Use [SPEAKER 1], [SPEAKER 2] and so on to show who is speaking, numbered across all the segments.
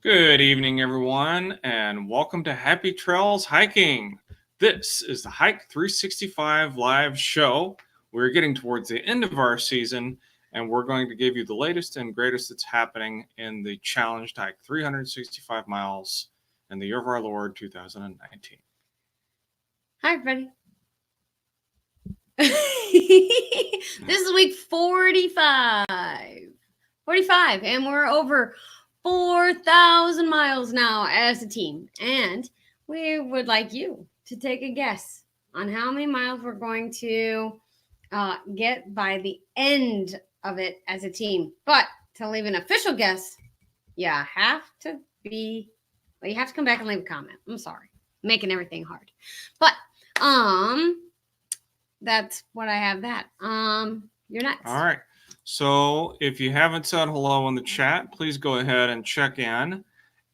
[SPEAKER 1] Good evening, everyone, and welcome to Happy Trails Hiking. This is the Hike 365 live show. We're getting towards the end of our season, and we're going to give you the latest and greatest that's happening in the challenged hike 365 miles in the year of our Lord 2019.
[SPEAKER 2] Hi, everybody. This is week 45. 45, and we're over 4,000 miles now as a team. And we would like you to take a guess on how many miles we're going to get by the end of it as a team. But to leave an official guess, you have to come back and leave a comment. I'm sorry, making everything hard. But that's what I have. You're next.
[SPEAKER 1] All right. So if you haven't said hello in the chat, please go ahead and check in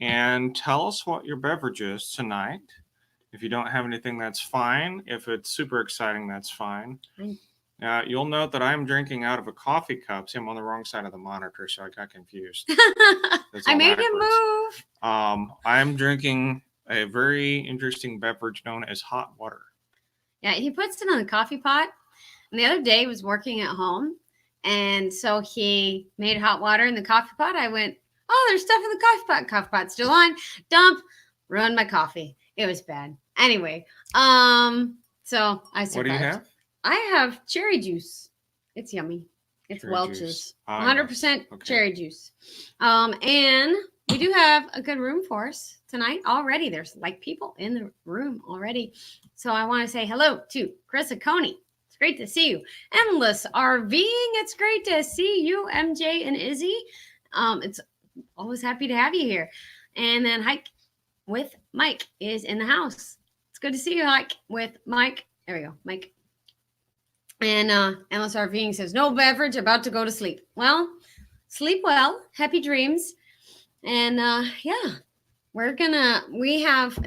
[SPEAKER 1] and tell us what your beverage is tonight. If you don't have anything, that's fine. If it's super exciting, that's fine. You'll note that I'm drinking out of a coffee cup. See, I'm on the wrong side of the monitor, so I got confused.
[SPEAKER 2] I made it move.
[SPEAKER 1] I'm drinking a very interesting beverage known as hot water.
[SPEAKER 2] Yeah, he puts it on the coffee pot. And the other day he was working at home, and so he made hot water in the coffee pot. I went, oh, there's stuff in the coffee pot. Coffee pot's still on. Dump. Ruined my coffee. It was bad. Anyway, so I survived.
[SPEAKER 1] What do you have?
[SPEAKER 2] I have cherry juice. It's yummy. It's cherry Welch's. Juice. 100% okay. Cherry juice. And we do have a good room for us tonight already. There's like people in the room already. So I want to say hello to Chris Coney. It's great to see you. Endless RVing. It's great to see you, MJ and Izzy. It's always happy to have you here. And then Hike with Mike is in the house. It's good to see you, Hike with Mike. There we go, Mike. And Endless RVing says, no beverage, about to go to sleep. Well, sleep well. Happy dreams. And yeah,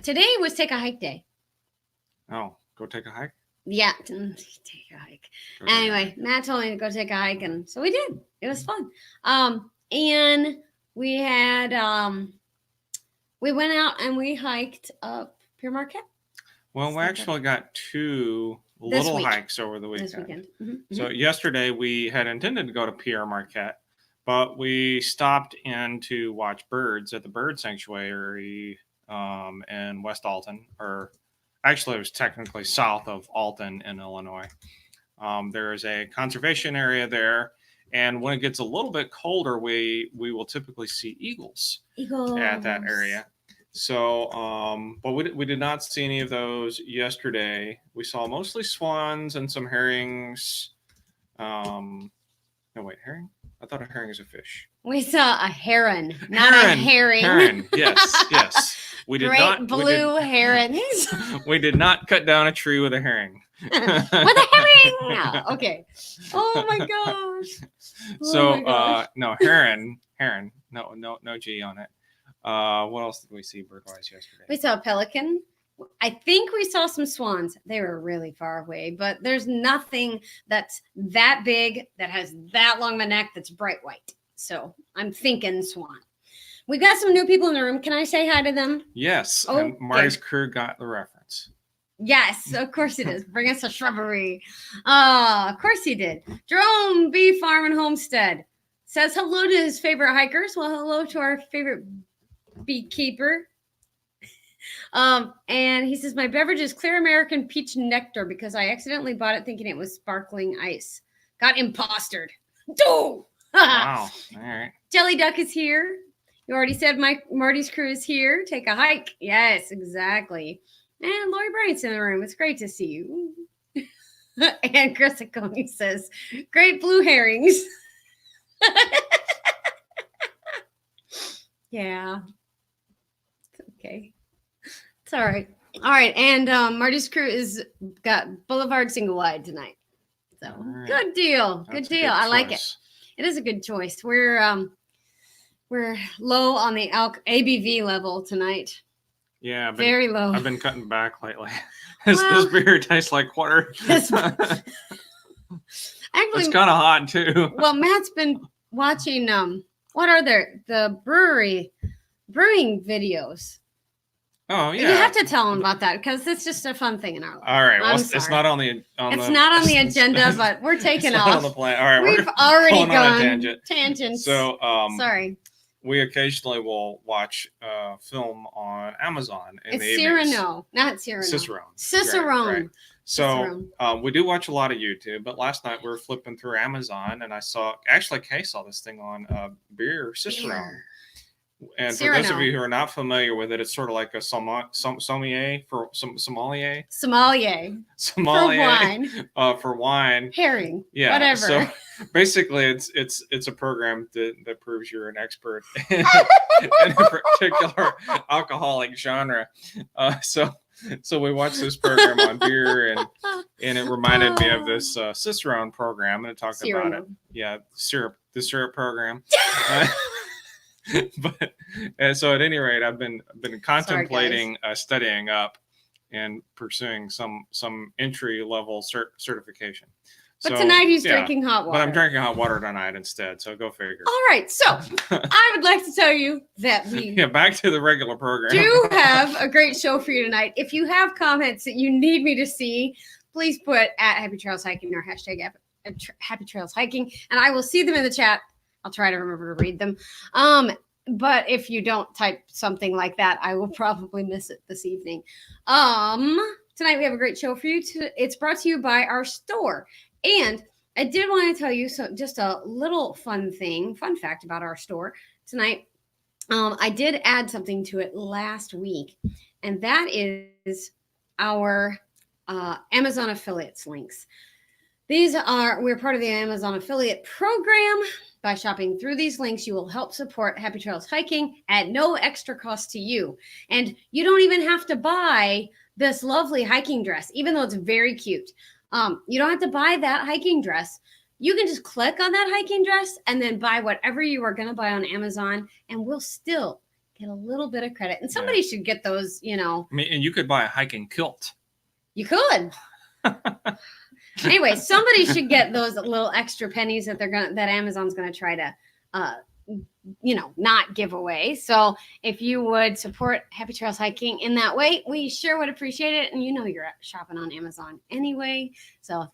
[SPEAKER 2] today was take a hike day.
[SPEAKER 1] Oh, go take a hike?
[SPEAKER 2] Yeah, take a hike. Anyway, Matt told me to go take a hike, and so we did. It was fun. And we had we went out and we hiked up Pere Marquette.
[SPEAKER 1] Well, we actually got two little hikes over the weekend.
[SPEAKER 2] This weekend. Mm-hmm.
[SPEAKER 1] So yesterday we had intended to go to Pere Marquette, but we stopped in to watch birds at the bird sanctuary in West Alton, or actually it was technically south of Alton in Illinois. There is a conservation area there, and when it gets a little bit colder, we will typically see eagles at that area. So, but we did not see any of those yesterday. We saw mostly swans and some herrings. No, wait, herring? I thought a herring is a fish.
[SPEAKER 2] We saw a heron, not a herring.
[SPEAKER 1] Heron, yes. We did
[SPEAKER 2] Great blue herons.
[SPEAKER 1] We did not cut down a tree with a herring.
[SPEAKER 2] With a herring! Okay. Oh my gosh.
[SPEAKER 1] No, heron. No G on it. What else did we see bird-wise yesterday?
[SPEAKER 2] We saw a pelican. I think we saw some swans. They were really far away, but there's nothing that's that big that has that long of a neck that's bright white. So I'm thinking swan. We've got some new people in the room. Can I say hi to them?
[SPEAKER 1] Yes. Oh, and Marty's crew got the reference.
[SPEAKER 2] Yes, of course it is. Bring us a shrubbery. Of course he did. Jerome B. Farm and Homestead says hello to his favorite hikers. Well, hello to our favorite beekeeper. And he says, my beverage is clear American peach nectar because I accidentally bought it thinking it was sparkling ice. Got impostered.
[SPEAKER 1] Wow. All right.
[SPEAKER 2] Jelly Duck is here. You already said Marty's crew is here. Take a hike. Yes, exactly. And Lori Bryant's in the room. It's great to see you. And Chris Coney says, great blue herrings. Yeah. It's okay. It's all right. All right. And Marty's crew is got Boulevard Single Wide tonight. So right. Good deal. Good deal. I like it. It is a good choice. We're low on the ABV level tonight.
[SPEAKER 1] Yeah.
[SPEAKER 2] Very low.
[SPEAKER 1] I've been cutting back lately. This beer tastes like water.
[SPEAKER 2] Actually,
[SPEAKER 1] it's kind of hot too.
[SPEAKER 2] Well, Matt's been watching what are there? The brewery brewing videos.
[SPEAKER 1] Oh yeah,
[SPEAKER 2] you have to tell them about that because it's just a fun thing in our life.
[SPEAKER 1] All right, well, it's not on the.
[SPEAKER 2] It's not on the agenda, but we're taking off.
[SPEAKER 1] On the plan. All right,
[SPEAKER 2] we've already gone tangents.
[SPEAKER 1] So,
[SPEAKER 2] sorry.
[SPEAKER 1] We occasionally will watch film on Amazon.
[SPEAKER 2] It's Cyrano, not Cyrano. Cicerone.
[SPEAKER 1] Right. So we do watch a lot of YouTube, but last night we were flipping through Amazon and I saw, actually Kay saw this thing on beer, Cicerone. And for those of you who are not familiar with it, it's sort of like a sommelier for sommelier.
[SPEAKER 2] Sommelier.
[SPEAKER 1] For wine.
[SPEAKER 2] Herring.
[SPEAKER 1] Yeah.
[SPEAKER 2] Whatever.
[SPEAKER 1] So basically, it's a program that proves you're an expert in a particular alcoholic genre. So we watched this program on beer, and it reminded me of this Cicerone program, and it talked about it. Yeah, the syrup program. But so at any rate, I've been contemplating studying up and pursuing some entry level certification.
[SPEAKER 2] But tonight he's drinking hot water.
[SPEAKER 1] But I'm drinking hot water tonight instead, so go figure.
[SPEAKER 2] All right, so I would like to tell you that we
[SPEAKER 1] back to the regular program.
[SPEAKER 2] do have a great show for you tonight. If you have comments that you need me to see, please put at Happy Trails Hiking or hashtag Happy Trails Hiking, and I will see them in the chat. I'll try to remember to read them. But if you don't type something like that, I will probably miss it this evening. Tonight we have a great show for you. It's brought to you by our store. And I did want to tell you just a little fun fact about our store tonight. I did add something to it last week, and that is our Amazon affiliates links. We're part of the Amazon affiliate program. By shopping through these links, you will help support Happy Trails Hiking at no extra cost to you. And you don't even have to buy this lovely hiking dress, even though it's very cute. You don't have to buy that hiking dress. You can just click on that hiking dress and then buy whatever you are going to buy on Amazon, and we'll still get a little bit of credit. And somebody should get those,
[SPEAKER 1] I mean, and you could buy a hiking kilt.
[SPEAKER 2] You could. Anyway, somebody should get those little extra pennies that Amazon's going to try to, not give away. So if you would support Happy Trails Hiking in that way, we sure would appreciate it. And you're shopping on Amazon anyway. So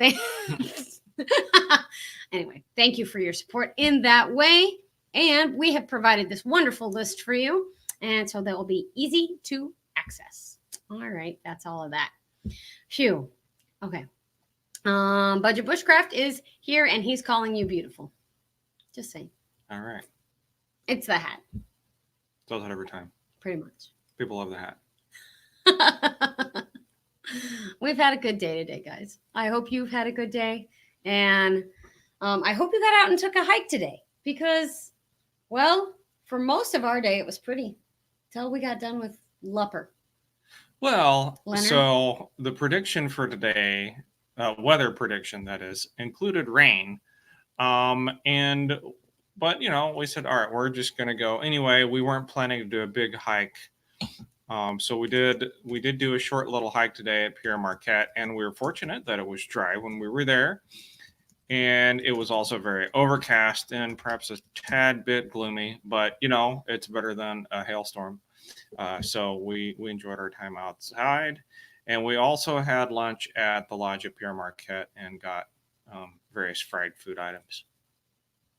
[SPEAKER 2] anyway, thank you for your support in that way. And we have provided this wonderful list for you. And so that will be easy to access. All right. That's all of that. Phew. Okay. Budget Bushcraft is here and he's calling you beautiful. Just saying.
[SPEAKER 1] All right.
[SPEAKER 2] It's the hat.
[SPEAKER 1] Does that every time.
[SPEAKER 2] Pretty much.
[SPEAKER 1] People love the hat.
[SPEAKER 2] We've had a good day today, guys. I hope you've had a good day. And I hope you got out and took a hike today because, well, for most of our day, it was pretty till we got done with Lupper. Well, Leonard?
[SPEAKER 1] So the prediction for today, weather prediction that is, included rain. But we said, all right, we're just going to go anyway. We weren't planning to do a big hike. So we did do a short little hike today at Pierre Marquette, and we were fortunate that it was dry when we were there. And it was also very overcast and perhaps a tad bit gloomy, but it's better than a hailstorm. So we enjoyed our time outside. And we also had lunch at the lodge at Pierre Marquette and got various fried food items.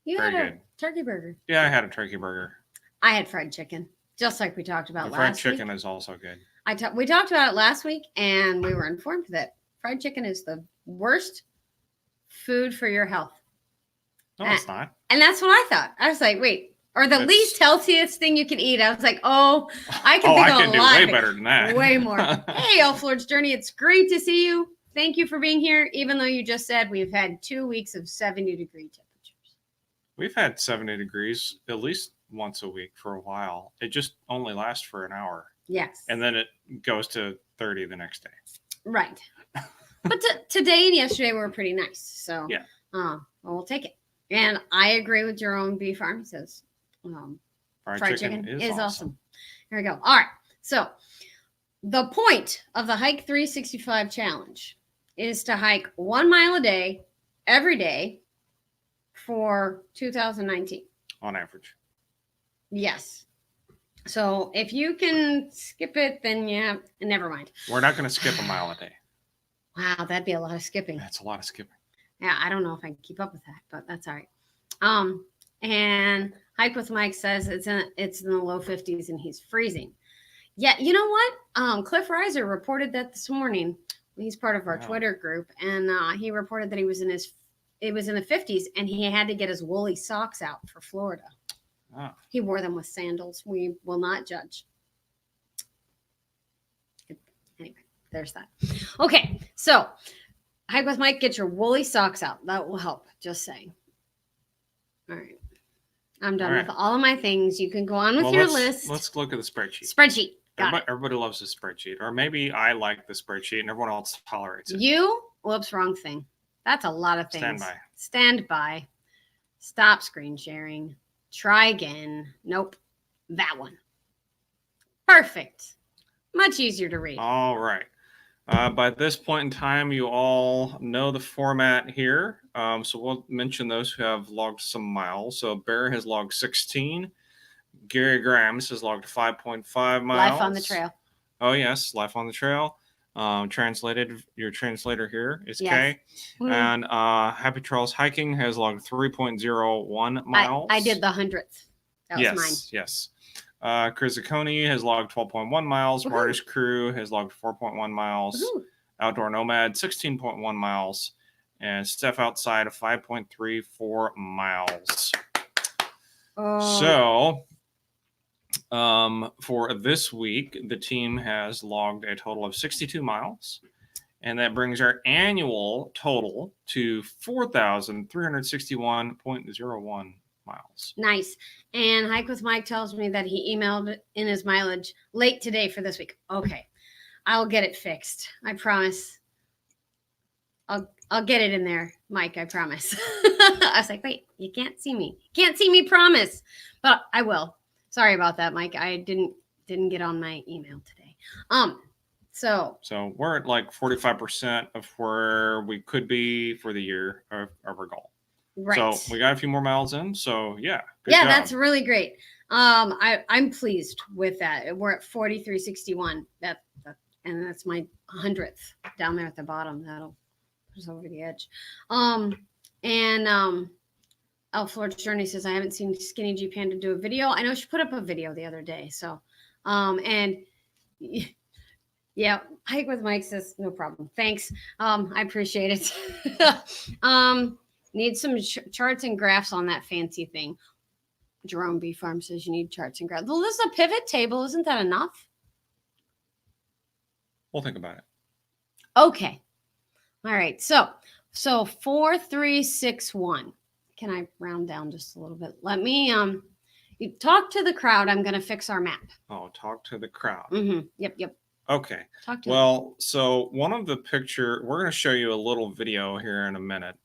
[SPEAKER 2] You had a turkey burger.
[SPEAKER 1] Yeah, I had a turkey burger.
[SPEAKER 2] I had fried chicken, just like we talked about last week.
[SPEAKER 1] Fried chicken is also good.
[SPEAKER 2] We talked about it last week, and we were informed that fried chicken is the worst food for your health.
[SPEAKER 1] No, it's not.
[SPEAKER 2] And that's what I thought. I was like, wait, or the least healthiest thing you can eat. I was like, I can
[SPEAKER 1] do way better than that.
[SPEAKER 2] Way more. Hey, Elf Lord's Journey. It's great to see you. Thank you for being here, even though you just said we've had 2 weeks of 70-degree temperatures.
[SPEAKER 1] We've had 70 degrees at least once a week for a while. It just only lasts for an hour.
[SPEAKER 2] Yes.
[SPEAKER 1] And then it goes to 30 the next day.
[SPEAKER 2] Right. But today and yesterday were pretty nice. So
[SPEAKER 1] yeah.
[SPEAKER 2] We'll take it. And I agree with Jerome B. Farm. He says fried chicken is awesome. Here we go. All right. So the point of the Hike 365 challenge is to hike 1 mile a day, every day, for 2019.
[SPEAKER 1] On average.
[SPEAKER 2] Yes. So if you can skip it, then yeah, never mind.
[SPEAKER 1] We're not going to skip a mile a day.
[SPEAKER 2] Wow, that'd be a lot of skipping.
[SPEAKER 1] That's a lot of skipping.
[SPEAKER 2] Yeah, I don't know if I can keep up with that, but that's all right. And Hike with Mike says it's in the low 50s and he's freezing. Yeah, you know what? Cliff Reiser reported that this morning. He's part of our Twitter group, and he reported that it was in the 50s, and he had to get his woolly socks out for Florida. Oh. He wore them with sandals. We will not judge. Anyway, there's that. Okay, so Hike with Mike, get your woolly socks out. That will help. Just saying. All right. I'm done with all of my things. You can go on with your list.
[SPEAKER 1] Let's look at the spreadsheet.
[SPEAKER 2] Everybody
[SPEAKER 1] loves the spreadsheet. Or maybe I like the spreadsheet and everyone else tolerates it.
[SPEAKER 2] Whoops, wrong thing. That's a lot of things.
[SPEAKER 1] Stand
[SPEAKER 2] by. Stop screen sharing. Try again. Nope. That one. Perfect. Much easier to read.
[SPEAKER 1] All right. By this point in time, you all know the format here. So we'll mention those who have logged some miles. So Bear has logged 16. Gary Grams has logged 5.5 miles.
[SPEAKER 2] Life on the trail.
[SPEAKER 1] Oh, yes. Life on the trail. Translated. Your translator here is Kay. Mm-hmm. And Happy Trails Hiking has logged 3.01 miles.
[SPEAKER 2] I did the 100th. That was mine.
[SPEAKER 1] Yes. Chris Zacconi has logged 12.1 miles. Marty's Crew has logged 4.1 miles. Woo-hoo. Outdoor Nomad 16.1 miles. And Steph Outside 5.34 miles. So for this week, the team has logged a total of 62 miles. And that brings our annual total to 4,361.01 miles.
[SPEAKER 2] Nice. And Hike with Mike tells me that he emailed in his mileage late today for this week. Okay. I'll get it fixed. I promise. I'll get it in there, Mike. I promise. I was like, wait, you can't see me. Can't see me, promise. But I will. Sorry about that, Mike. I didn't get on my email today. So
[SPEAKER 1] we're at like 45% of where we could be for the year of our goal.
[SPEAKER 2] Right.
[SPEAKER 1] So we got a few more miles in. So yeah.
[SPEAKER 2] Good job. That's really great. I'm pleased with that. We're at 4361. And that's my 100th down there at the bottom. That'll put us over the edge. Florida Journey says I haven't seen Skinny G Panda do a video. I know she put up a video the other day. So, and yeah, Hike with Mike says no problem. Thanks. I appreciate it. Need some charts and graphs on that fancy thing. Jerome B. Farm says you need charts and graphs. Well, this is a pivot table. Isn't that enough?
[SPEAKER 1] We'll think about it.
[SPEAKER 2] Okay. All right. So 4361. Can I round down just a little bit? Let me you talk to the crowd. I'm going to fix our map.
[SPEAKER 1] Oh, talk to the crowd.
[SPEAKER 2] Mm-hmm. Yep.
[SPEAKER 1] Okay. So one of the we're going to show you a little video here in a minute.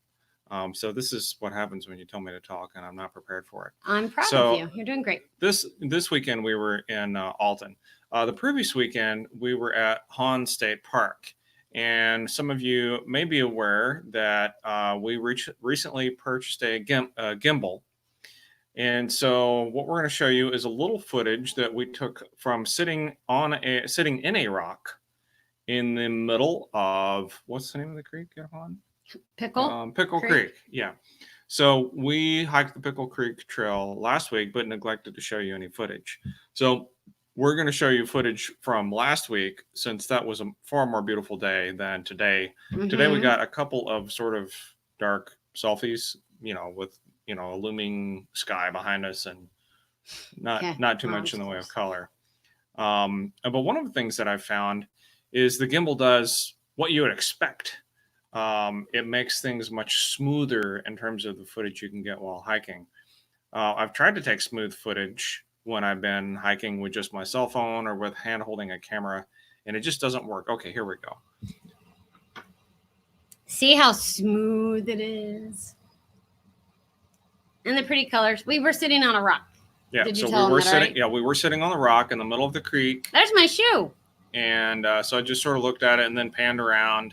[SPEAKER 1] So this is what happens when you tell me to talk and I'm not prepared for it.
[SPEAKER 2] I'm proud of you. You're doing great.
[SPEAKER 1] This weekend we were in Alton. The previous weekend we were at Hahn State Park. And some of you may be aware that we recently purchased a gimbal. And so what we're going to show you is a little footage that we took from sitting in a rock in the middle of, what's the name of the creek, Hahn?
[SPEAKER 2] Pickle
[SPEAKER 1] Creek. Yeah. So we hiked the Pickle Creek Trail last week, but neglected to show you any footage. So we're going to show you footage from last week, since that was a far more beautiful day than today. Mm-hmm. Today we got a couple of sort of dark selfies, with a looming sky behind us and not too much in the way of color. But one of the things that I found is the gimbal does what you would expect. It makes things much smoother in terms of the footage you can get while hiking. I've tried to take smooth footage when I've been hiking with just my cell phone or with hand holding a camera, and it just doesn't work. Okay, here we go.
[SPEAKER 2] See how smooth it is? And the pretty colors. We were sitting on a rock.
[SPEAKER 1] Yeah, we were sitting. Right? Yeah, we were sitting on the rock in the middle of the creek.
[SPEAKER 2] There's my shoe.
[SPEAKER 1] And so I just sort of looked at it and then panned around.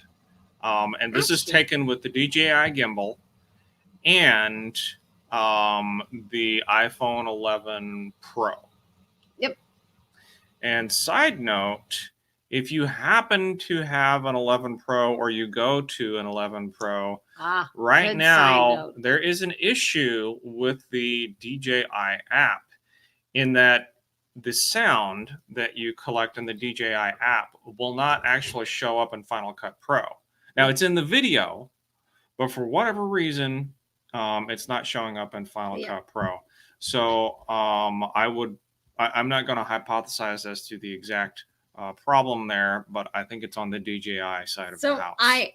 [SPEAKER 1] And this is taken with the DJI gimbal and the iPhone 11 Pro.
[SPEAKER 2] Yep.
[SPEAKER 1] And side note, if you happen to have an 11 Pro or you go to an 11 Pro, right now there is an issue with the DJI app in that the sound that you collect in the DJI app will not actually show up in Final Cut Pro. Now it's in the video, but for whatever reason, it's not showing up in Final Cut Pro. So I'm not going to hypothesize as to the exact problem there, but I think it's on the DJI side of the house.
[SPEAKER 2] I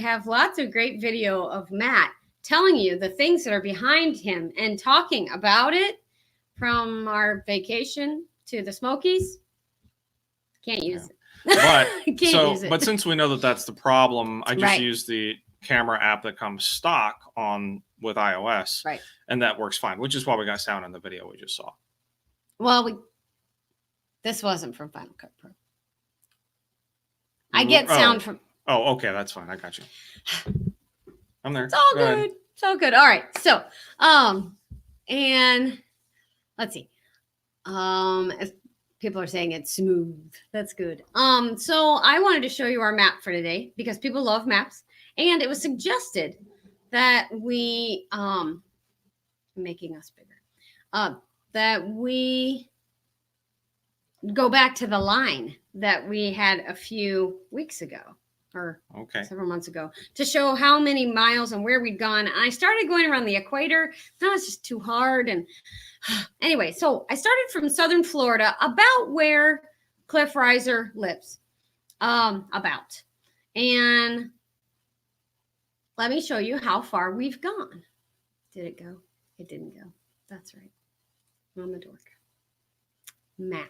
[SPEAKER 2] have lots of great video of Matt telling you the things that are behind him and talking about it from our vacation to the Smokies. Can't use it.
[SPEAKER 1] But since we know that that's the problem, I just use the camera app that comes stock with iOS, and that works fine, which is why we got sound in the video we just saw.
[SPEAKER 2] Well, this wasn't from Final Cut Pro. I get sound from.
[SPEAKER 1] Oh, okay, that's fine. I got you. I'm there.
[SPEAKER 2] It's all good. It's all good. All right. So, and let's see. If people are saying it's smooth, that's good. So I wanted to show you our map for today because people love maps, and it was suggested that we making us bigger. That we go back to the line that we had a few weeks ago or several months ago to show how many miles and where we'd gone. And I started going around the equator. That was just too hard. And anyway, so I started from southern Florida, about where Cliff Riser lives, about. And let me show you how far we've gone. Did it go? It didn't go. That's right. On the dork. Map.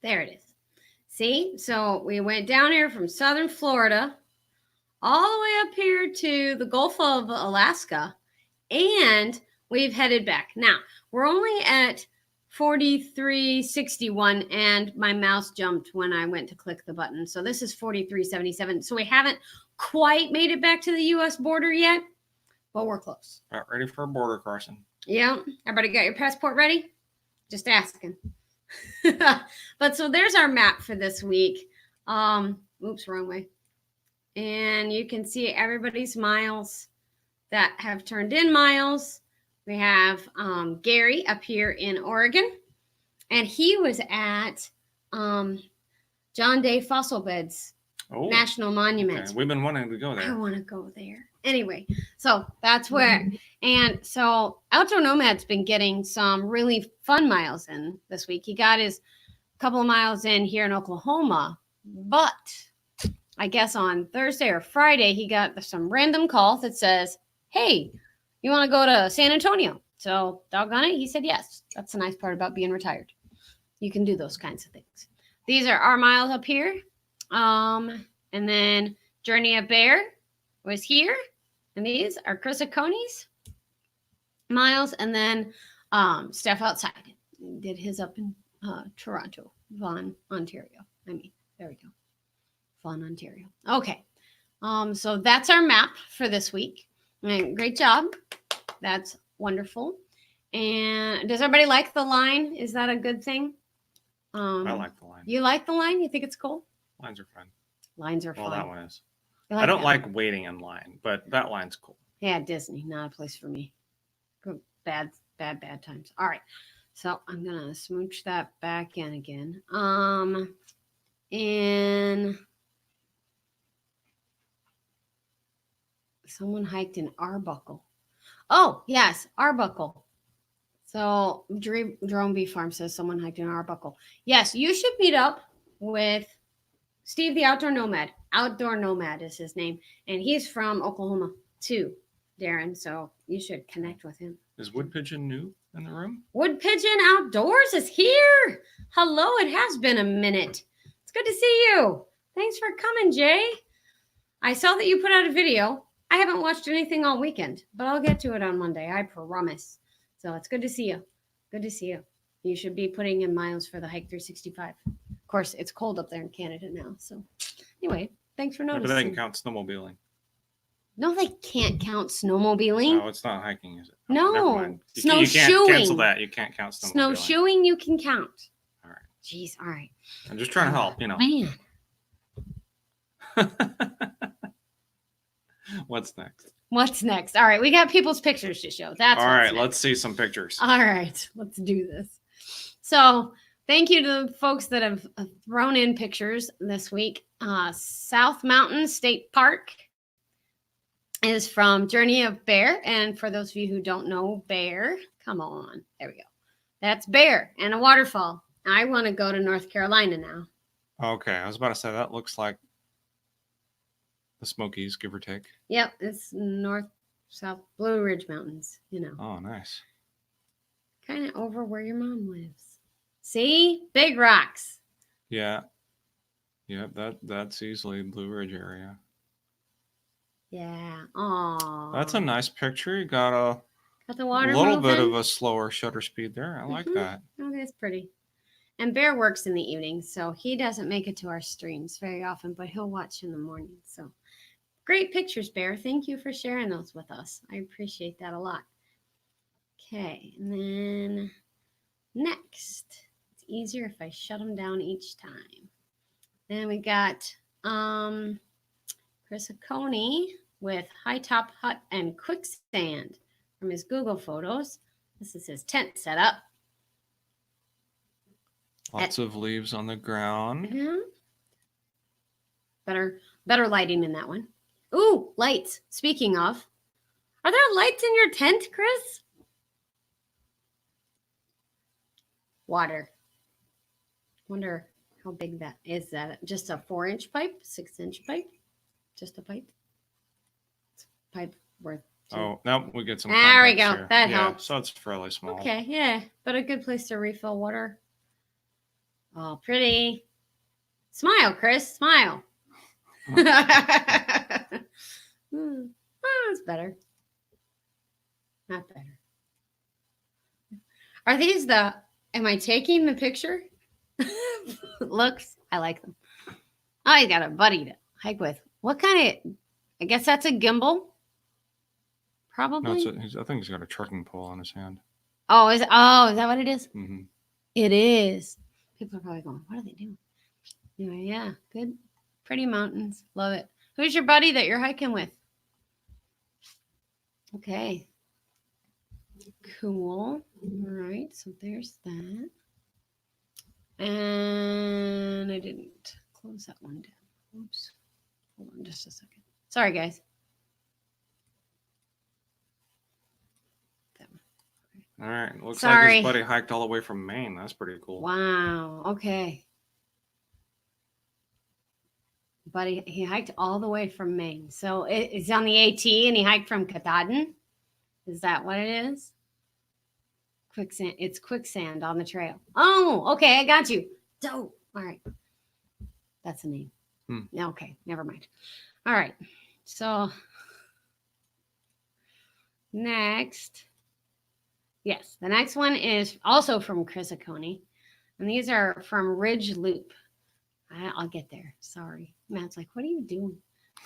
[SPEAKER 2] There it is. See? So we went down here from southern Florida all the way up here to the Gulf of Alaska, and we've headed back. Now, we're only at 4361, and my mouse jumped when I went to click the button. So this is 4377. So we haven't quite made it back to the U.S. border yet, but we're close.
[SPEAKER 1] About ready for a border crossing.
[SPEAKER 2] Yeah. Everybody got your passport ready? Just asking. But so there's our map for this week. Oops, wrong way. And you can see everybody's miles that have turned in miles. We have Gary up here in Oregon, and he was at John Day Fossil Beds National Monument.
[SPEAKER 1] Okay. We've been wanting to go there.
[SPEAKER 2] I want to go there. Anyway, so that's where. And so Outdoor Nomad's been getting some really fun miles in this week. He got his couple of miles in here in Oklahoma, but I guess on Thursday or Friday, he got some random call that says, hey, you want to go to San Antonio? So doggone it, he said yes. That's the nice part about being retired. You can do those kinds of things. These are our miles up here. And then Journey of Bear was here. And these are Chris Aconi's miles. And then Steph outside did his up in Toronto, Vaughan, Ontario. There we go. Vaughan, Ontario. Okay. So that's our map for this week. And great job. That's wonderful. And does everybody like the line? Is that a good thing?
[SPEAKER 1] I like the line.
[SPEAKER 2] You like the line? You think it's cool?
[SPEAKER 1] Lines are fun.
[SPEAKER 2] Lines are fun.
[SPEAKER 1] Well, that one is. I don't like waiting in line, but that line's cool.
[SPEAKER 2] Yeah, Disney, not a place for me. Bad times. All right. So I'm going to smooch that back in again. And someone hiked in Arbuckle. Oh, yes, Arbuckle. So Jerome B. Farm says someone hiked in Arbuckle. Yes, you should meet up with Steve the Outdoor Nomad. Outdoor Nomad is his name. And he's from Oklahoma too, Darren. So you should connect with him.
[SPEAKER 1] Is Wood Pigeon new in the room?
[SPEAKER 2] Wood Pigeon Outdoors is here. Hello, it has been a minute. It's good to see you. Thanks for coming, Jay. I saw that you put out a video. I haven't watched anything all weekend, but I'll get to it on Monday. I promise. So it's good to see you. Good to see you. You should be putting in miles for the Hike 365. Of course, it's cold up there in Canada now. So anyway, thanks for noticing.
[SPEAKER 1] Maybe that can count snowmobiling.
[SPEAKER 2] No, they can't count snowmobiling.
[SPEAKER 1] No, it's not hiking, is it?
[SPEAKER 2] No.
[SPEAKER 1] Never mind. You
[SPEAKER 2] Snowshoeing.
[SPEAKER 1] can't cancel that. You can't count snowmobiling.
[SPEAKER 2] Snowshoeing you can count.
[SPEAKER 1] All right.
[SPEAKER 2] Jeez, all right.
[SPEAKER 1] I'm just trying to help, you know.
[SPEAKER 2] Man.
[SPEAKER 1] What's next?
[SPEAKER 2] What's next? All right, we got people's pictures to show. That's
[SPEAKER 1] all right.
[SPEAKER 2] next.
[SPEAKER 1] Let's see some pictures.
[SPEAKER 2] All right, let's do this. So, thank you to the folks that have thrown in pictures this week. South Mountain State Park is from Journey of Bear. And for those of you who don't know Bear, come on. There we go. That's Bear and a waterfall. I want to go to North Carolina now.
[SPEAKER 1] Okay. I was about to say that looks like the Smokies, give or take.
[SPEAKER 2] Yep. It's South Blue Ridge Mountains, you know.
[SPEAKER 1] Oh, nice.
[SPEAKER 2] Kind of over where your mom lives. See? Big rocks.
[SPEAKER 1] Yeah. Yep. That's easily Blue Ridge area.
[SPEAKER 2] Yeah. Aw.
[SPEAKER 1] That's a nice picture. You got a
[SPEAKER 2] the water
[SPEAKER 1] little
[SPEAKER 2] moving.
[SPEAKER 1] bit of a slower shutter speed there. I like that.
[SPEAKER 2] Oh, that's pretty. And Bear works in the evening, so he doesn't make it to our streams very often, but he'll watch in the morning. So great pictures, Bear. Thank you for sharing those with us. I appreciate that a lot. Okay, and then next, it's easier if I shut them down each time. Then we got Chris Acone with High Top Hut and Quicksand from his Google Photos. This is his tent setup.
[SPEAKER 1] Lots of leaves on the ground.
[SPEAKER 2] Yeah. Better lighting in that one. Ooh, lights. Speaking of, are there lights in your tent, Chris? Water. Wonder how big that is. That just a 4-inch pipe, 6-inch pipe, just a pipe. It's a pipe worth.
[SPEAKER 1] Oh, no, we get some.
[SPEAKER 2] There we go.
[SPEAKER 1] Here.
[SPEAKER 2] That
[SPEAKER 1] yeah,
[SPEAKER 2] helps.
[SPEAKER 1] So it's fairly small.
[SPEAKER 2] Okay, yeah, but a good place to refill water. Oh, pretty. Smile, Chris. Smile. Oh, that's better. Not better. Are these am I taking the picture? Looks, I like them. Oh, he's got a buddy to hike with. What kind of, I guess that's a gimbal? Probably.
[SPEAKER 1] No, I think he's got a trekking pole on his hand.
[SPEAKER 2] Oh, is that what it is?
[SPEAKER 1] Mm-hmm.
[SPEAKER 2] It is. People are probably going, what are they doing? Anyway, yeah, good. Pretty mountains. Love it. Who's your buddy that you're hiking with? Okay. Cool. All right. So there's that. And I didn't close that one down. Oops. Hold on just a second. Sorry, guys.
[SPEAKER 1] All right. Looks
[SPEAKER 2] Sorry.
[SPEAKER 1] like his buddy hiked all the way from Maine. That's pretty cool.
[SPEAKER 2] Wow. Okay. Buddy, he hiked all the way from Maine. So it's on the AT and he hiked from Katahdin. Is that what it is? Quicksand. It's quicksand on the trail. Oh, okay. I got you. Dope. All right. That's the name. Okay. Never mind. All right. So next. Yes, the next one is also from Chris Acone, and these are from Ridge Loop. I'll get there. Sorry. Matt's like, what are you doing?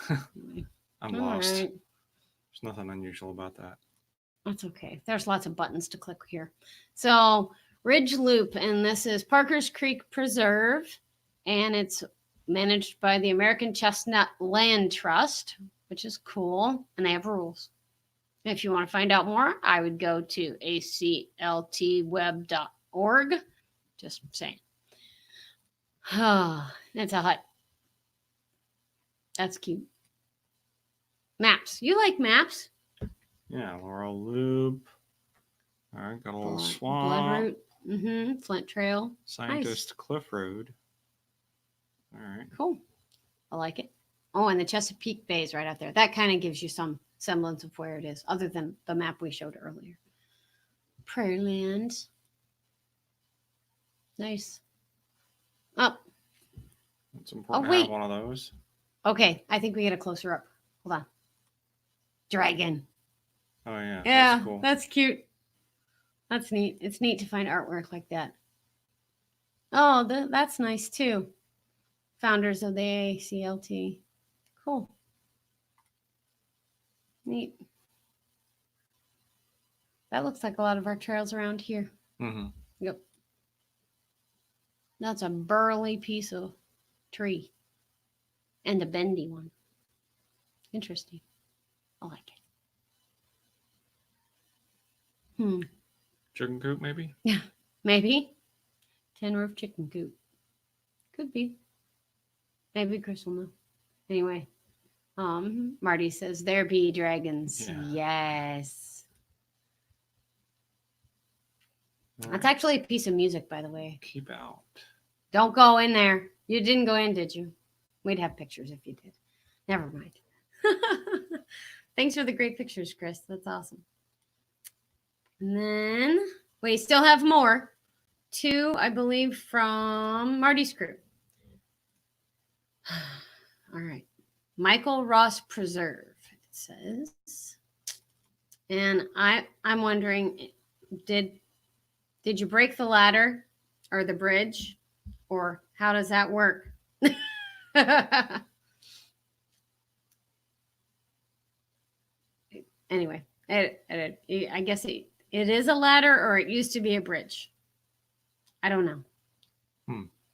[SPEAKER 2] Anyway.
[SPEAKER 1] I'm lost. Right. There's nothing unusual about that.
[SPEAKER 2] That's okay. There's lots of buttons to click here. So Ridge Loop, and this is Parker's Creek Preserve, and it's managed by the American Chestnut Land Trust, which is cool, and they have rules. If you want to find out more, I would go to acltweb.org. Just saying. It's a hut. That's cute. Maps. You like maps?
[SPEAKER 1] Yeah, Laurel Loop. All right, got a little swamp.
[SPEAKER 2] Blood Route. Flint Trail.
[SPEAKER 1] Scientist nice. Cliff Road. All right.
[SPEAKER 2] Cool. I like it. Oh, and the Chesapeake Bay is right out there. That kind of gives you some semblance of where it is, other than the map we showed earlier. Prairie Land. Nice. Up.
[SPEAKER 1] It's important to have one of those.
[SPEAKER 2] Okay, I think we get a closer up. Hold on. Dragon.
[SPEAKER 1] Oh, yeah.
[SPEAKER 2] Yeah,
[SPEAKER 1] that's cool.
[SPEAKER 2] That's cute. That's neat. It's neat to find artwork like that. Oh, that's nice, too. Founders of the ACLT. Cool. Neat. That looks like a lot of our trails around here.
[SPEAKER 1] Mm-hmm.
[SPEAKER 2] Yep. That's a burly piece of tree. And a bendy one. Interesting. I like it.
[SPEAKER 1] Chicken coop, maybe?
[SPEAKER 2] Yeah, maybe. Tin roof chicken coop. Could be. Maybe Chris will know. Anyway, Marty says there be dragons.
[SPEAKER 1] Yeah.
[SPEAKER 2] Yes. That's actually a piece of music, by the way.
[SPEAKER 1] Keep out.
[SPEAKER 2] Don't go in there. You didn't go in, did you? We'd have pictures if you did. Never mind. Thanks for the great pictures, Chris. That's awesome. And then we still have more. 2, I believe, from Marty's crew. All right. Michael Ross Preserve, it says. And I'm wondering, did you break the ladder or the bridge? Or how does that work? Anyway, I guess it is a ladder or it used to be a bridge. I don't know.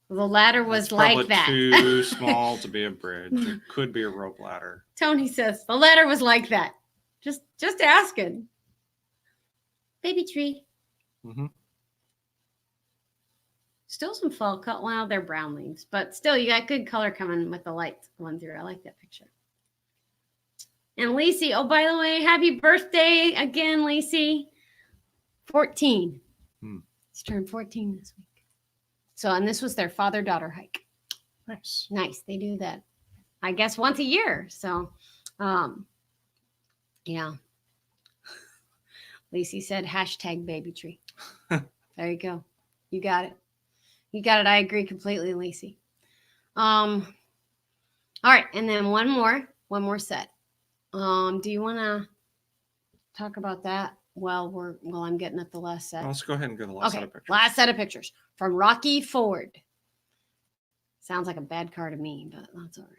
[SPEAKER 2] The ladder was like that.
[SPEAKER 1] Too small to be a bridge. It could be a rope ladder.
[SPEAKER 2] Tony says the ladder was like that. Just asking. Baby tree.
[SPEAKER 1] Mm-hmm.
[SPEAKER 2] Still some fall cut. Well, they're brown leaves, but still, you got good color coming with the light going through. I like that picture. And Lacey, oh, by the way, happy birthday again, Lacey. 14. It's turned 14 this week. So, and this was their father-daughter hike.
[SPEAKER 1] Nice.
[SPEAKER 2] Nice. They do that, I guess, once a year. So, yeah. Lacey said, #baby tree. There you go. You got it. You got it. I agree completely, Lacey. All right. And then one more set. Do you want to talk about that while I'm getting at the last set?
[SPEAKER 1] Let's go ahead and go to the last set of pictures.
[SPEAKER 2] Last set of pictures from Rocky Ford. Sounds like a bad car to me, but that's all right.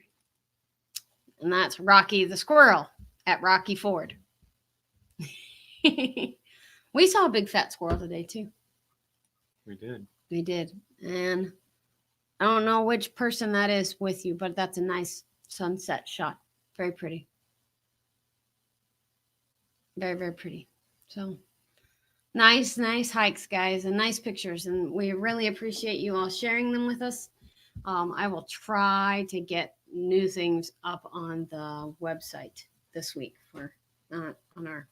[SPEAKER 2] And that's Rocky the squirrel at Rocky Ford. We saw a big fat squirrel today too.
[SPEAKER 1] We did.
[SPEAKER 2] And I don't know which person that is with you, but that's a nice sunset shot. Very pretty. Very, very pretty. So nice hikes, guys, and nice pictures. And we really appreciate you all sharing them with us. I will try to get new things up on the website this week for on our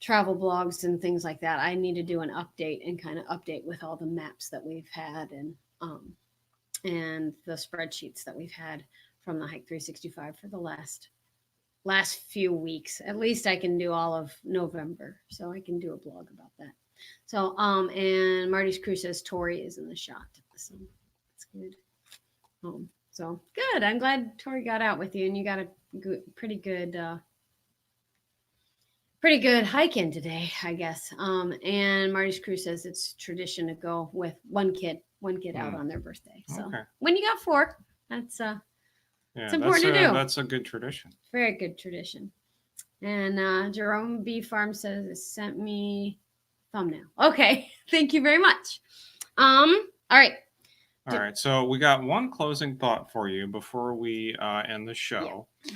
[SPEAKER 2] travel blogs and things like that. I need to do an update and kind of update with all the maps that we've had and the spreadsheets that we've had from the Hike 365 for the last few weeks. At least I can do all of November, so I can do a blog about that. So and Marty's crew says Tori is in the shot, so that's good. So good. I'm glad Tori got out with you, and you got a pretty good hike in today, I guess. And Marty's crew says it's tradition to go with one kid out on their birthday. So when you got 4, that's it's important to do.
[SPEAKER 1] That's a good tradition.
[SPEAKER 2] Very good tradition. And Jerome B. Farm says it sent me thumbnail. Okay, thank you very much. All right.
[SPEAKER 1] All right. So we got one closing thought for you before we end the show. Yeah.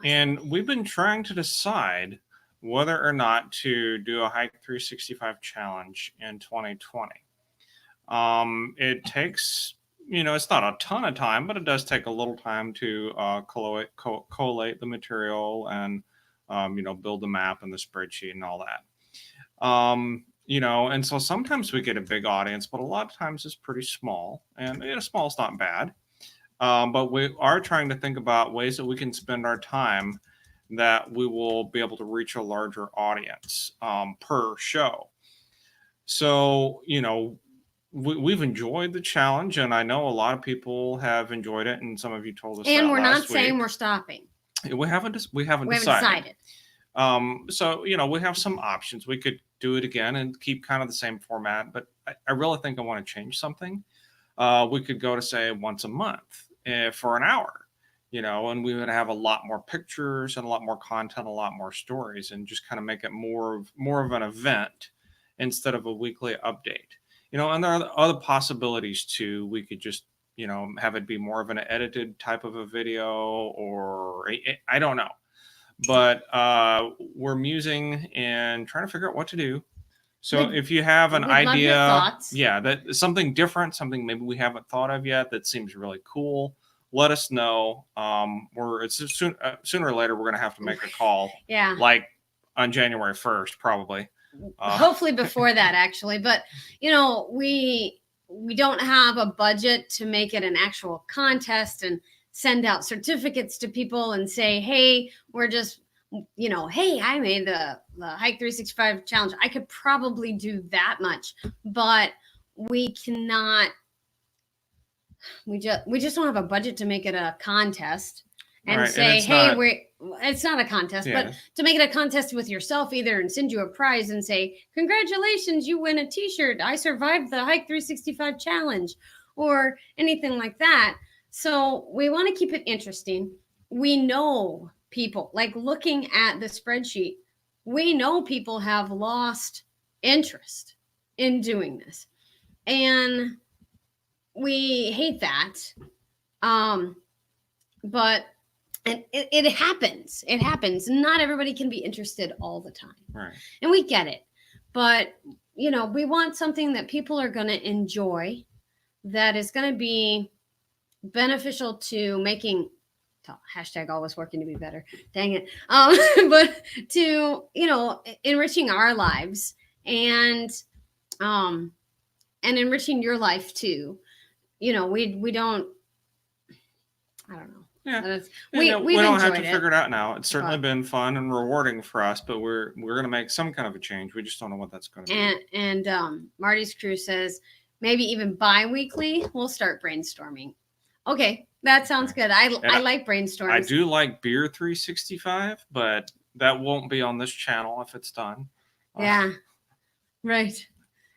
[SPEAKER 1] And we've been trying to decide whether or not to do a Hike 365 challenge in 2020. It takes, it's not a ton of time, but it does take a little time to collate the material and, build the map and the spreadsheet and all that. And so sometimes we get a big audience, but a lot of times it's pretty small, and small's not bad. But we are trying to think about ways that we can spend our time that we will be able to reach a larger audience per show. So, we've enjoyed the challenge, and I know a lot of people have enjoyed it, and some of you told us that
[SPEAKER 2] and we're not
[SPEAKER 1] week.
[SPEAKER 2] saying we're stopping.
[SPEAKER 1] We haven't decided. So, we have some options. We could do it again and keep kind of the same format, but I really think I want to change something. We could go to, say, once a month for an hour. and we would have a lot more pictures and a lot more content, a lot more stories, and just kind of make it more of an event instead of a weekly update. And there are other possibilities too. We could just, have it be more of an edited type of a video, or I don't know. But we're musing and trying to figure out what to do. So if you have an idea, that something different, something maybe we haven't thought of yet that seems really cool, let us know. Sooner or later we're going to have to make a call.
[SPEAKER 2] Yeah.
[SPEAKER 1] Like on January 1st, probably.
[SPEAKER 2] Hopefully before that, actually. But we don't have a budget to make it an actual contest and send out certificates to people and say, hey, we're just, hey, I made the Hike 365 challenge. I could probably do that much, but we cannot. We just don't have a budget to make it a contest and say, it's not a contest, but to make it a contest with yourself either and send you a prize and say, congratulations, you win a t-shirt. I survived the Hike 365 challenge or anything like that. So we want to keep it interesting. We know people, like looking at the spreadsheet, we know people have lost interest in doing this. And we hate that. But it happens. It happens. Not everybody can be interested all the time.
[SPEAKER 1] Right.
[SPEAKER 2] And we get it. But, we want something that people are going to enjoy, that is going to be beneficial to making hashtag always working to be better. Dang it. But to, enriching our lives and enriching your life too. We don't, I don't know.
[SPEAKER 1] Yeah. We don't have to figure it out now. It's certainly been fun and rewarding for us, but we're going to make some kind of a change. We just don't know what that's going to be.
[SPEAKER 2] And Marty's crew says maybe even bi-weekly we'll start brainstorming. Okay, that sounds good. I like brainstorms.
[SPEAKER 1] I do like Beer 365, but that won't be on this channel if it's done.
[SPEAKER 2] Yeah, right.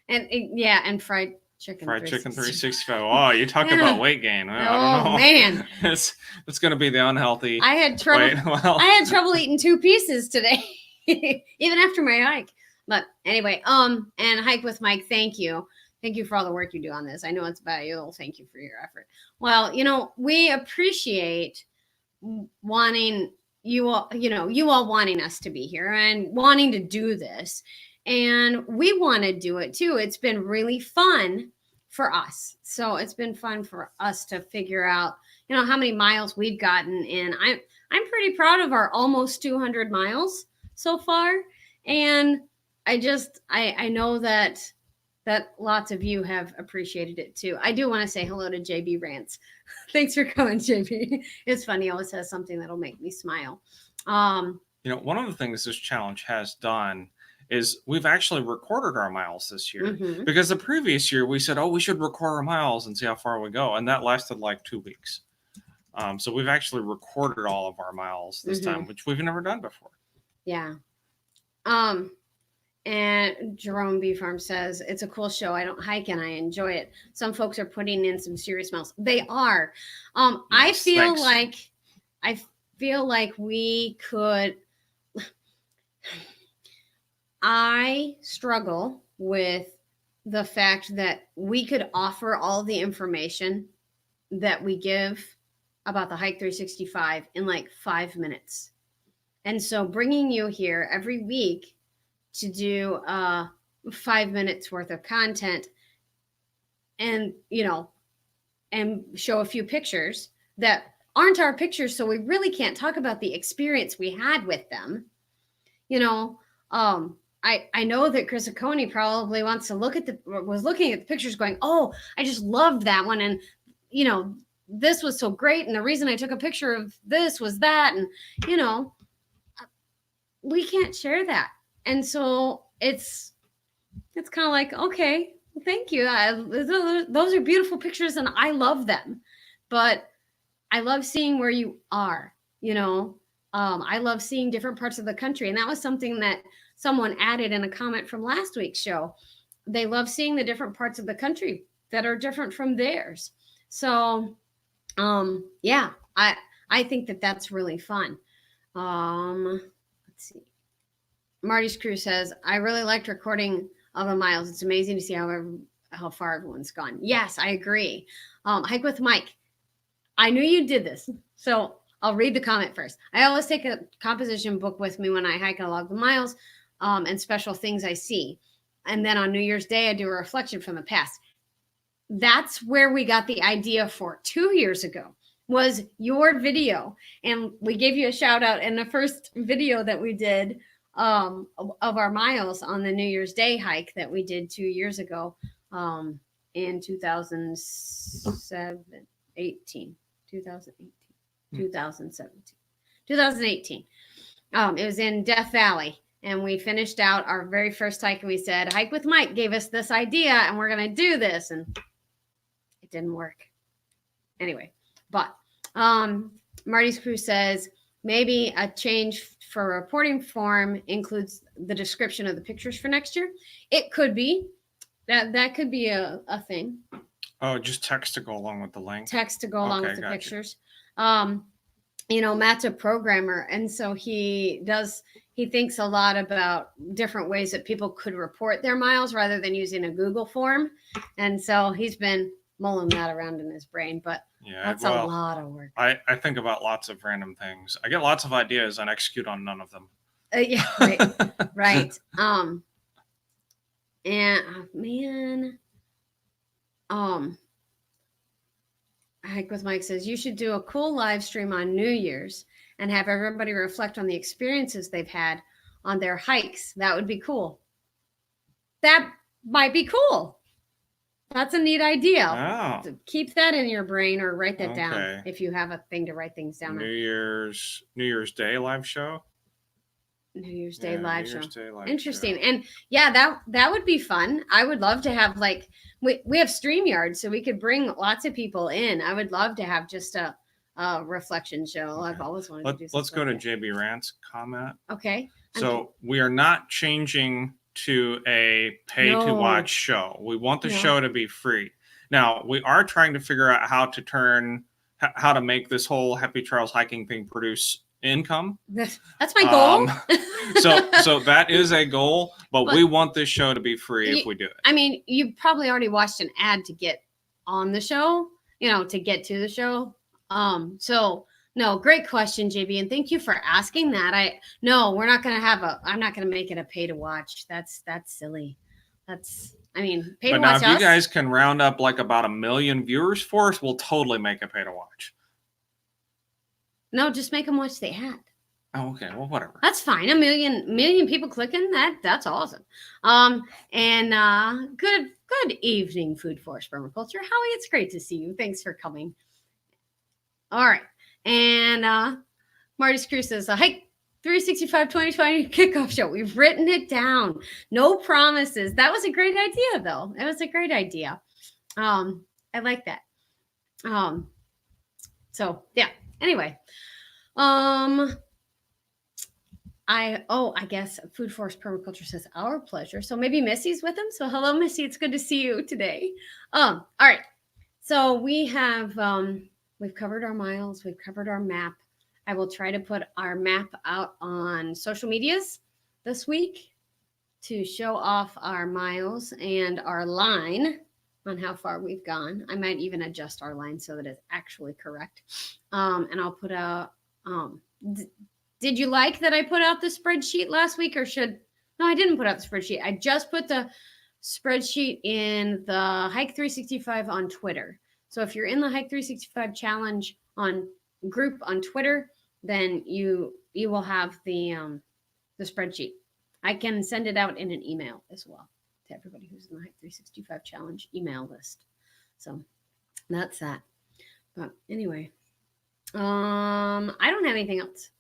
[SPEAKER 2] And fried chicken.
[SPEAKER 1] Fried chicken 365. Oh, you talk about weight gain. I don't know.
[SPEAKER 2] Man,
[SPEAKER 1] it's going to be the unhealthy.
[SPEAKER 2] I had trouble eating 2 pieces today, even after my hike. But anyway, and Hike with Mike, thank you. Thank you for all the work you do on this. I know it's valuable. Thank you for your effort. Well, we appreciate wanting you all, you all wanting us to be here and wanting to do this. And we want to do it too. It's been really fun for us. So it's been fun for us to figure out, how many miles we've gotten in. I'm pretty proud of our almost 200 miles so far. And I know that lots of you have appreciated it too. I do want to say hello to JB Rants. Thanks for coming, JB. It's funny. He always has something that'll make me smile.
[SPEAKER 1] One of the things this challenge has done is we've actually recorded our miles this year, because the previous year we said, we should record our miles and see how far we go. And that lasted like 2 weeks. So we've actually recorded all of our miles this time, which we've never done before.
[SPEAKER 2] Yeah. And Jerome B. Farm says, it's a cool show. I don't hike and I enjoy it. Some folks are putting in some serious miles. They are. Yes, I feel like we could. I struggle with the fact that we could offer all the information that we give about the Hike 365 in like 5 minutes. And so bringing you here every week to do 5 minutes worth of content and, and show a few pictures that aren't our pictures. So we really can't talk about the experience we had with them. I know that Chris Oconee probably wants to was looking at the pictures going, oh, I just loved that one. And, this was so great. And the reason I took a picture of this was that. And, we can't share that. And so it's kind of like, okay, well, thank you. Those are beautiful pictures and I love them, but I love seeing where you are, I love seeing different parts of the country. And that was something that someone added in a comment from last week's show. They love seeing the different parts of the country that are different from theirs. So, I I think that that's really fun. Let's see. Marty's Crew says, I really liked recording of the miles. It's amazing to see how far everyone's gone. Yes, I agree. Hike with Mike. I knew you did this. So I'll read the comment first. I always take a composition book with me when I hike and log the miles and special things I see. And then on New Year's Day, I do a reflection from the past. That's where we got the idea for 2 years ago, was your video. And we gave you a shout out in the first video that we did of our miles on the New Year's Day hike that we did 2 years ago in 2018. It was in Death Valley, and we finished out our very first hike, and we said, Hike with Mike gave us this idea, and we're going to do this, and it didn't work. Anyway, but Marty's Crew says, maybe a change for reporting form includes the description of the pictures for next year. It could be. That could be a thing.
[SPEAKER 1] Oh, just text to go along with the link.
[SPEAKER 2] Text to go along with the pictures. Matt's a programmer, and so he thinks a lot about different ways that people could report their miles rather than using a Google form. And so he's been mulling that around in his brain, but that's a lot of work.
[SPEAKER 1] I think about lots of random things. I get lots of ideas and execute on none of them.
[SPEAKER 2] Yeah, right. Right. Hike with Mike says, you should do a cool live stream on New Year's and have everybody reflect on the experiences they've had on their hikes. That would be cool. That might be cool. That's a neat idea.
[SPEAKER 1] Oh.
[SPEAKER 2] So keep that in your brain or write that down if you have a thing to write things down.
[SPEAKER 1] New Year's Day live show.
[SPEAKER 2] New Year's Day live show. Interesting. And that would be fun. I would love to have we have StreamYard, so we could bring lots of people in. I would love to have just a reflection show. Okay. I've always wanted to do something.
[SPEAKER 1] Let's go to JB Rant's comment.
[SPEAKER 2] Okay.
[SPEAKER 1] So we are not changing to a pay to watch show. We want the show to be free. Now, we are trying to figure out how to make this whole Happy Trails hiking thing produce income.
[SPEAKER 2] That's my goal.
[SPEAKER 1] So that is a goal, but we want this show to be free if we do it.
[SPEAKER 2] I mean, you probably already watched an ad to get on the show, to get to the show. So no, great question, JB, and thank you for asking that. We're not going to I'm not going to make it a pay to watch. That's silly. Pay to watch.
[SPEAKER 1] Now if you guys can round up about 1 million viewers for us, we'll totally make a pay to watch.
[SPEAKER 2] No, just make them watch the ad.
[SPEAKER 1] Oh, okay. Well, whatever.
[SPEAKER 2] That's fine. 1 million people clicking. That's awesome. Good evening, Food Forest Permaculture. Howie, it's great to see you. Thanks for coming. All right. And Marty's Crew says, Hike 365 2020 kickoff show. We've written it down. No promises. That was a great idea, though. It was a great idea. I like that. So yeah. Anyway, I guess Food Forest Permaculture says our pleasure. So maybe Missy's with him. So hello, Missy. It's good to see you today. All right. So we have we've covered our miles. We've covered our map. I will try to put our map out on social medias this week to show off our miles and our line on how far we've gone. I might even adjust our line so that it's actually correct. And I'll put out, did you like that I put out the spreadsheet last week no, I didn't put out the spreadsheet. I just put the spreadsheet in the Hike 365 on Twitter. So if you're in the Hike 365 challenge group on Twitter, then you will have the spreadsheet. I can send it out in an email as well to everybody who's in the Hike 365 challenge email list. So that's that. But anyway, I don't have anything else.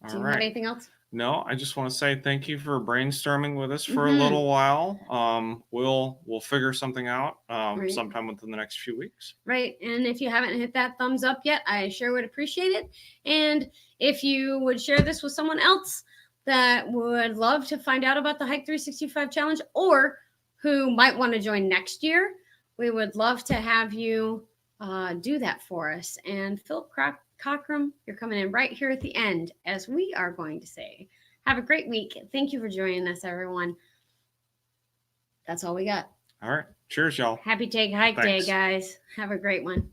[SPEAKER 2] Do you have anything else?
[SPEAKER 1] No, I just want to say thank you for brainstorming with us for a little while. We'll figure something out sometime within the next few weeks.
[SPEAKER 2] Right. And if you haven't hit that thumbs up yet, I sure would appreciate it. And if you would share this with someone else that would love to find out about the Hike 365 challenge or who might want to join next year, we would love to have you do that for us. And Philip Cockram, you're coming in right here at the end, as we are going to say, have a great week. Thank you for joining us, everyone. That's all we got.
[SPEAKER 1] All right. Cheers, y'all.
[SPEAKER 2] Happy Take Hike Day, guys. Have a great one.